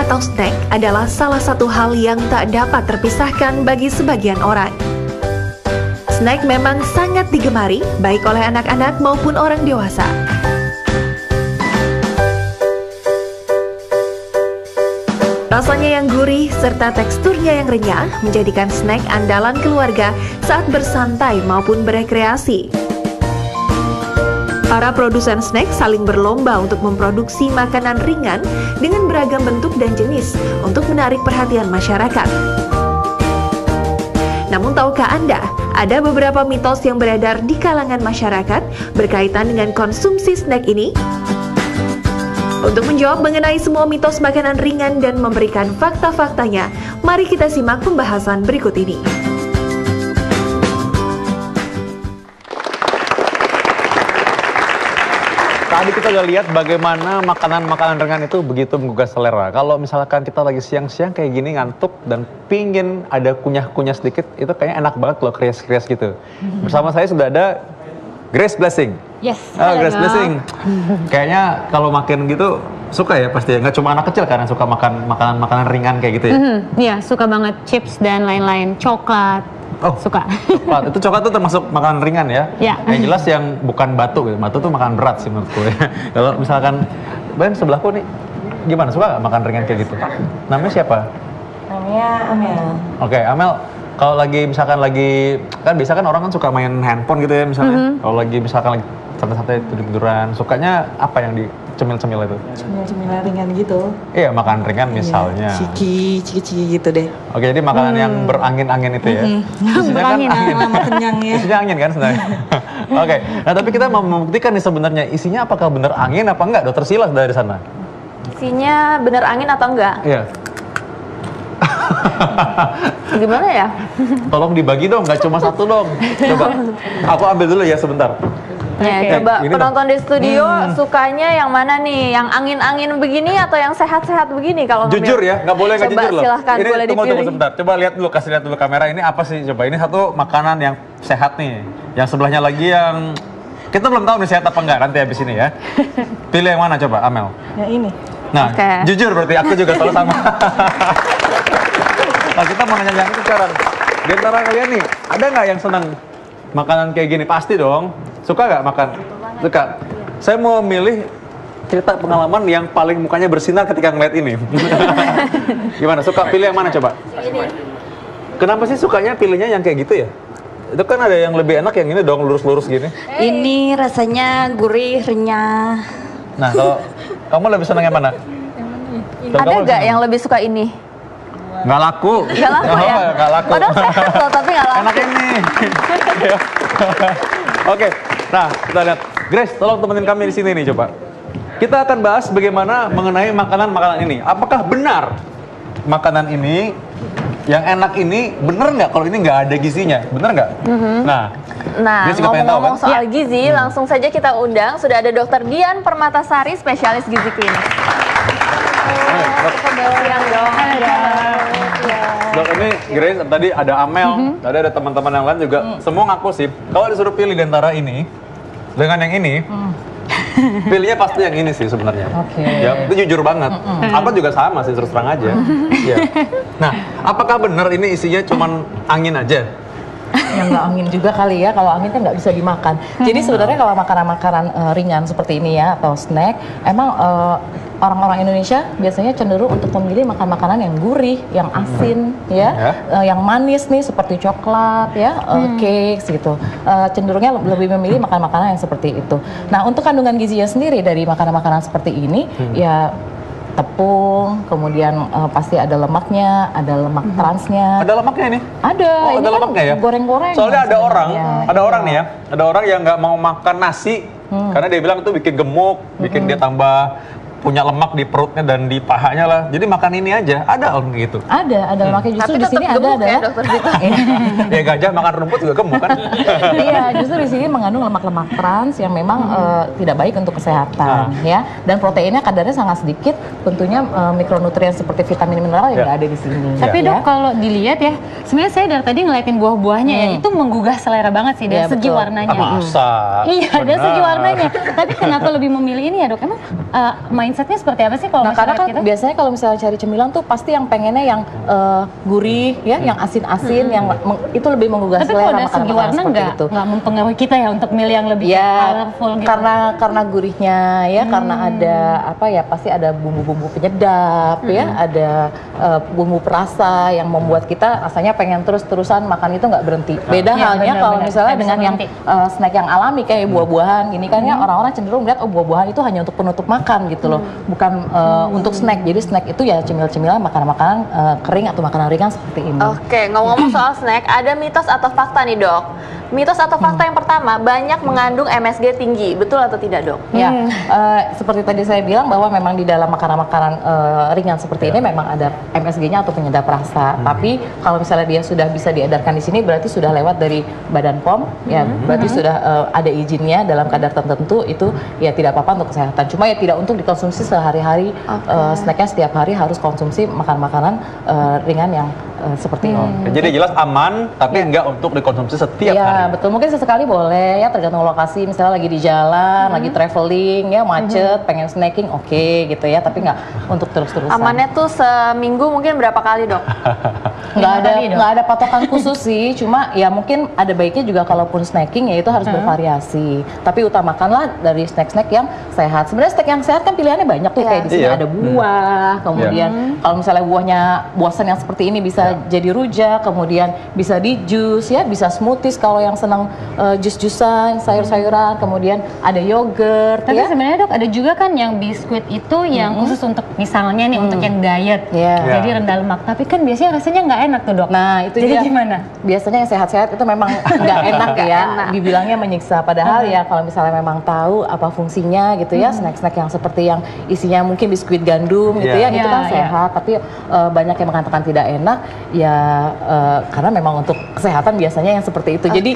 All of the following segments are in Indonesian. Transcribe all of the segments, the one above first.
atau snack adalah salah satu hal yang tak dapat terpisahkan bagi sebagian orang. Snack memang sangat digemari baik oleh anak-anak maupun orang dewasa. Rasanya yang gurih serta teksturnya yang renyah menjadikan snack andalan keluarga saat bersantai maupun berekreasi. Para produsen snack saling berlomba untuk memproduksi makanan ringan dengan beragam bentuk dan jenis untuk menarik perhatian masyarakat. Namun tahukah Anda, ada beberapa mitos yang beredar di kalangan masyarakat berkaitan dengan konsumsi snack ini? Untuk menjawab mengenai semua mitos makanan ringan dan memberikan fakta-faktanya, mari kita simak pembahasan berikut ini. Tadi kita udah lihat bagaimana makanan-makanan ringan itu begitu menggugah selera. Kalau misalkan kita lagi siang-siang kayak gini ngantuk dan pingin ada kunyah-kunyah sedikit, itu kayaknya enak banget kalau krias-krias gitu. Bersama saya sudah ada Grace Blessing. Yes. Grace Blessing. Kayaknya kalau makan gitu suka ya pasti ya. Nggak cuma anak kecil kan yang suka makan makanan-makanan ringan kayak gitu ya. Iya, suka banget chips dan lain-lain. Coklat. Oh, suka. Coklat. Itu coklat tuh termasuk makanan ringan ya. Iya. Yang jelas yang bukan batu gitu. Batu tuh makan berat sih menurutku ya. Kalau misalkan Ben sebelahku nih gimana, suka nggak makan ringan kayak gitu? Namanya siapa? Namanya Amel. Oke, Amel. Kalau lagi misalkan kan biasa kan orang kan suka main handphone gitu ya misalnya. Kalau lagi misalkan lagi santai-santai tidur-tiduran, sukanya apa yang dicemil-cemil itu? Cemilan ringan gitu. Iya, makan ringan misalnya. Ciki gitu deh. Oke, jadi makanan yang berangin-angin itu ya. Isinya kan angin. Lama kenyang ya. Isinya angin kan sebenarnya. Oke, nah tapi kita mau membuktikan nih sebenarnya isinya apakah benar angin apa enggak? Dokter Silas dari sana. Isinya bener angin atau enggak? Iya. Gimana ya? Tolong dibagi dong, nggak cuma satu dong. Coba, aku ambil dulu ya sebentar. Ya, coba ini penonton di studio sukanya yang mana nih? Yang angin-angin begini atau yang sehat-sehat begini? Kalau Jujur ya, nggak boleh nggak jujur loh. Silahkan, Ini boleh tunggu dipilih. sebentar. Coba lihat dulu, kasih lihat dulu kamera. Ini apa sih? Coba ini satu makanan yang sehat nih. Yang sebelahnya lagi yang kita belum tahu nih sehat apa enggak nanti habis ini ya. Pilih yang mana coba, Amel? Yang ini. Nah, Oke. jujur berarti aku juga selalu sama. Nah, kita mau nanya yang itu sekarang. Di antara kalian nih, ada nggak yang senang makanan kayak gini? Pasti dong. Suka nggak makan? Suka. Saya mau milih cerita pengalaman yang paling mukanya bersinar ketika ngeliat ini. Gimana? Suka pilih yang mana coba? Kenapa sih sukanya pilihnya yang kayak gitu ya? Itu kan ada yang lebih enak yang ini dong, lurus-lurus gini. Ini rasanya gurih, renyah. Nah, kalau kamu lebih senang yang mana? Ada nggak yang lebih suka ini? Nggak laku. Nggak laku ya? Nggak laku. Padahal sehat loh, tapi nggak laku. Enak ini. Oke, nah kita lihat. Grace, tolong temenin kami di sini nih coba. Kita akan bahas bagaimana mengenai makanan-makanan ini. Apakah benar makanan ini yang enak ini bener nggak kalau ini nggak ada gizinya? Bener nggak? Nah, Grace juga pengen tahu, ngomong-ngomong kan? soal gizi, langsung saja kita undang. Sudah ada Dr. Dian Permatasari, spesialis gizi klinis. Dok, ini Grace, tadi ada Amel, tadi ada teman-teman yang lain juga. Semua ngaku sih, kalau disuruh pilih di antara ini dengan yang ini, pilihnya pasti yang ini sih sebenarnya. Ya, itu jujur banget. Apa juga sama sih, terus terang aja. Ya. Nah, apakah benar ini isinya cuman angin aja? Yang nggak angin juga kali ya, kalau angin kan nggak bisa dimakan. Jadi sebenarnya kalau makanan-makanan ringan seperti ini ya, atau snack, emang orang-orang Indonesia biasanya cenderung untuk memilih makan makanan yang gurih, yang asin, yang manis nih seperti coklat, ya, cakes gitu. Cenderungnya lebih memilih makan makanan yang seperti itu. Nah, untuk kandungan gizinya sendiri dari makanan-makanan seperti ini, ya tepung, kemudian pasti ada lemaknya, ada lemak transnya. Ada lemaknya ini? Ada. Oh, ini ada kan lemaknya ya? Goreng-goreng. Soalnya ada orang nih ya, ada orang yang nggak mau makan nasi karena dia bilang itu bikin gemuk, bikin dia tambah punya lemak di perutnya dan di pahanya lah. Jadi makan ini aja. Ada orang gitu. Ada lemaknya. Justru Tapi di sini tetap gemuk ada ya, Dokter Zita? Ya gajah makan rumput juga gemuk kan? Iya, justru di sini mengandung lemak-lemak trans yang memang tidak baik untuk kesehatan, ya. Dan proteinnya kadarnya sangat sedikit. Tentunya mikronutrien seperti vitamin mineral yang nggak ada di sini. Tapi Dok, kalau dilihat ya, sebenarnya saya dari tadi ngeliatin buah-buahnya ya, itu menggugah selera banget sih dari segi warnanya. Masa? Iya, dari segi warnanya. Tapi kenapa lebih memilih ini ya Dok? Emang mindset mindsetnya seperti apa sih kalau Nah, karena masyarakat kan kita? biasanya kalau misalnya cari cemilan tuh pasti yang pengennya yang gurih ya, yang asin-asin, yang itu lebih menggugah Tapi kalau selera dari segi makanan-makanan warna seperti itu. nggak mempengaruhi kita ya untuk milih yang lebih Ya, colorful gitu. karena gurihnya ya, karena ada apa ya, pasti ada bumbu-bumbu penyedap ya, ada bumbu perasa yang membuat kita rasanya pengen terus-terusan makan itu nggak berhenti. Beda Iya, halnya kalau benar-benar. misalnya Nggak bisa dengan yang berhenti. snack yang alami kayak buah-buahan gini kan ya, orang-orang cenderung melihat oh buah-buahan itu hanya untuk penutup makan gitu loh, bukan untuk snack. Jadi snack itu ya cemil-cemilan, makanan-makanan kering atau makanan ringan seperti ini. Oke, ngomong-ngomong soal snack, ada mitos atau fakta nih dok. Mitos atau fakta yang pertama, banyak mengandung MSG tinggi, betul atau tidak dok? Ya, seperti tadi saya bilang bahwa memang di dalam makanan-makanan ringan seperti ini memang ada MSG-nya atau penyedap rasa. Tapi kalau misalnya dia sudah bisa diedarkan di sini, berarti sudah lewat dari Badan POM, ya berarti sudah ada izinnya dalam kadar tertentu, itu ya tidak apa-apa untuk kesehatan. Cuma ya tidak untuk dikonsumsi sehari-hari. Snacknya setiap hari harus konsumsi makanan-makanan ringan yang seperti ini. Oke, jadi jelas aman, tapi enggak untuk dikonsumsi setiap Iya, hari. betul. Mungkin sesekali boleh ya, tergantung lokasi. Misalnya lagi di jalan, lagi traveling ya, macet, pengen snacking, oke gitu ya. Tapi nggak untuk terus-terusan. Amannya tuh seminggu mungkin berapa kali dok? Nggak ada patokan khusus sih. Cuma ya mungkin ada baiknya juga kalaupun snacking ya itu harus bervariasi. Tapi utamakanlah dari snack-snack yang sehat. Sebenarnya snack yang sehat kan pilihannya banyak tuh. Iya. Kayak di sini Iya. ada buah, kemudian kalau misalnya buahnya buasan yang seperti ini bisa jadi rujak, kemudian bisa di jus ya, bisa smoothies kalau yang senang jus-jusan, sayur-sayuran, kemudian ada yogurt Tapi ya. sebenarnya dok ada juga kan yang biskuit itu yang khusus untuk misalnya nih untuk yang diet, Iya. jadi rendah lemak. Tapi kan biasanya rasanya nggak enak tuh dok. Nah, itu jadi dia. gimana? Biasanya yang sehat-sehat itu memang nggak enak ya, dibilangnya menyiksa. Padahal ya kalau misalnya memang tahu apa fungsinya gitu ya, snack-snack yang seperti yang isinya mungkin biskuit gandum gitu Iya. ya, itu kan Iya, sehat. Tapi banyak yang mengatakan tidak enak ya, karena memang untuk kesehatan biasanya yang seperti itu. Jadi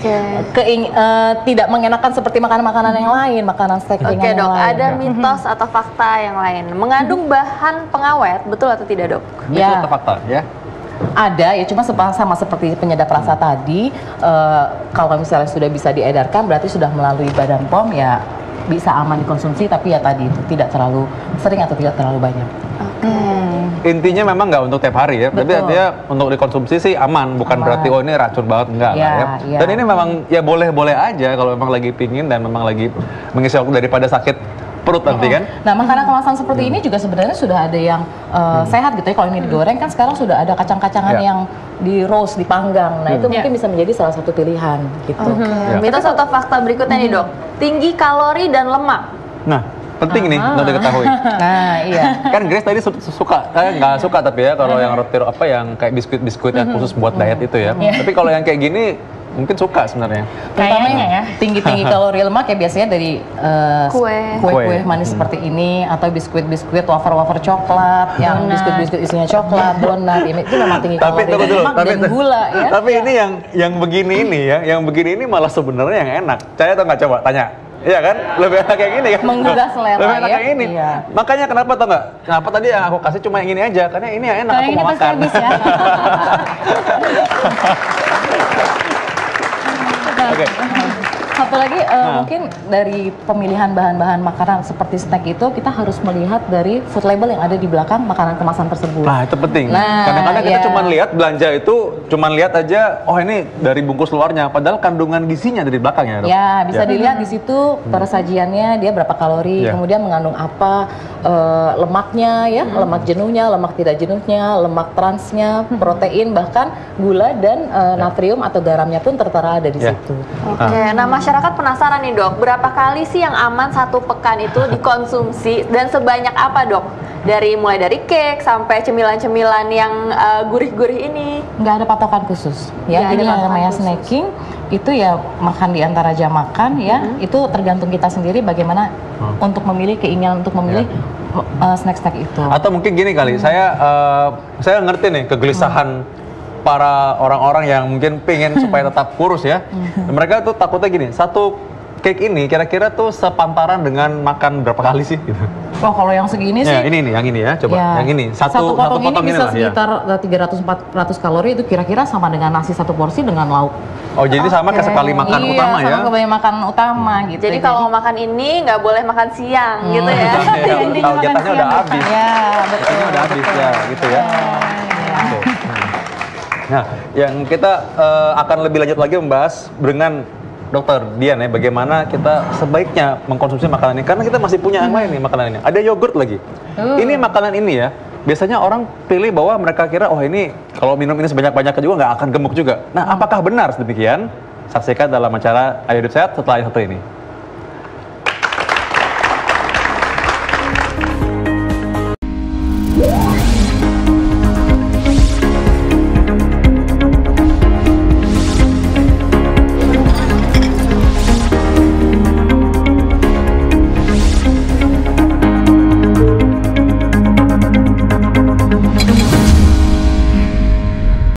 tidak mengenakan seperti makanan-makanan yang lain, makanan snack Oke ringan yang dok, lain. ada mitos atau fakta yang lain. Mengandung bahan pengawet, betul atau tidak dok? Itu Ya. fakta ya. Ada ya, cuma sama seperti penyedap rasa tadi, kalau misalnya sudah bisa diedarkan berarti sudah melalui Badan POM ya bisa aman dikonsumsi, tapi ya tadi itu tidak terlalu sering atau tidak terlalu banyak. Intinya memang nggak untuk tiap hari ya, tapi Betul. artinya untuk dikonsumsi sih aman, bukan Aman. berarti oh ini racun banget, enggak Iya, lah ya. iya. Dan ini memang ya boleh-boleh aja kalau memang lagi pingin dan memang lagi mengisi waktu daripada sakit perut nanti kan. Nah, makanan kemasan seperti ini juga sebenarnya sudah ada yang sehat gitu ya. Kalau ini digoreng kan sekarang sudah ada kacang-kacangan Ya. yang di roast, dipanggang. Nah, itu Ya. mungkin bisa menjadi salah satu pilihan gitu. Ya. Mitos atau fakta berikutnya nih dok, tinggi kalori dan lemak. Nah, penting nih untuk diketahui. Nah, iya. Kan Grace tadi suka, nggak suka tapi ya kalau yang roti apa yang kayak biskuit-biskuit yang khusus buat diet itu ya. Tapi kalau yang kayak gini mungkin suka sebenarnya. Terutama Kayaknya yang ya. tinggi-tinggi kalori lemak ya biasanya dari Kue. kue-kue manis seperti ini, atau biskuit-biskuit wafer-wafer coklat, yang biskuit-biskuit isinya coklat, donat, ini itu memang tinggi Tapi kalori tunggu dan dulu, lemak dan gula ya. Tapi ini yang begini ini ya, yang begini ini malah sebenarnya yang enak. Saya atau nggak coba tanya? Iya kan? Lebih enak kayak gini kan? Menggugah selera Lebih enak ya. kayak ini. Iya. Makanya kenapa tau nggak? Kenapa tadi yang aku kasih cuma yang ini aja? Karena ini yang enak, Kalau aku ini mau pasti makan. habis ya. Oke. Apalagi mungkin dari pemilihan bahan-bahan makanan seperti snack itu kita harus melihat dari food label yang ada di belakang makanan kemasan tersebut. Nah itu penting. Nah, Kadang-kadang kita ya. cuma lihat belanja itu, cuma lihat aja, oh ini dari bungkus luarnya, padahal kandungan gizinya dari belakangnya. Dok. Ya, bisa dilihat di situ persajiannya dia berapa kalori, Ya. kemudian mengandung apa, lemaknya ya, lemak jenuhnya, lemak tidak jenuhnya, lemak transnya, protein, bahkan gula dan natrium atau garamnya pun tertera ada di Ya. situ. Oke, nah masyarakat penasaran nih dok, berapa kali sih yang aman satu pekan itu dikonsumsi dan sebanyak apa dok? Mulai dari cake sampai cemilan-cemilan yang gurih-gurih ini. Nggak ada patokan khusus Nggak ya, ada jadi yang patokan namanya khusus. snacking itu ya makan di antara jam makan ya, itu tergantung kita sendiri bagaimana untuk memilih, keinginan untuk memilih snack-snack itu. Atau mungkin gini kali, saya ngerti nih kegelisahan para orang-orang yang mungkin pengen supaya tetap kurus ya. Mereka tuh takutnya gini, satu cake ini kira-kira tuh sepantaran dengan makan berapa kali sih? Gitu. Oh, kalau yang segini sih. Ya, ini nih, yang ini ya, coba. Ya, Yang ini, satu potong ini bisa lah, ya. sekitar 300-400 kalori, itu kira-kira sama dengan nasi satu porsi dengan lauk. Oh, jadi sama kayak sekali makan Iya, utama ya? sama sekali makan utama gitu. Jadi kalau mau makan ini nggak boleh makan siang gitu ya. Tahu jatahnya udah habis. Ya, betul. Jatahnya udah habis ya, gitu ya. Oke. Nah, yang kita akan lebih lanjut lagi membahas dengan Dokter Dian ya, bagaimana kita sebaiknya mengkonsumsi makanan ini. Karena kita masih punya yang lain nih makanan ini. Ada yogurt lagi. Ini makanan ini ya, biasanya orang pilih bahwa mereka kira, oh ini kalau minum ini sebanyak-banyaknya juga nggak akan gemuk juga. Nah, apakah benar demikian? Saksikan dalam acara Ayo Hidup Sehat setelah yang satu ini.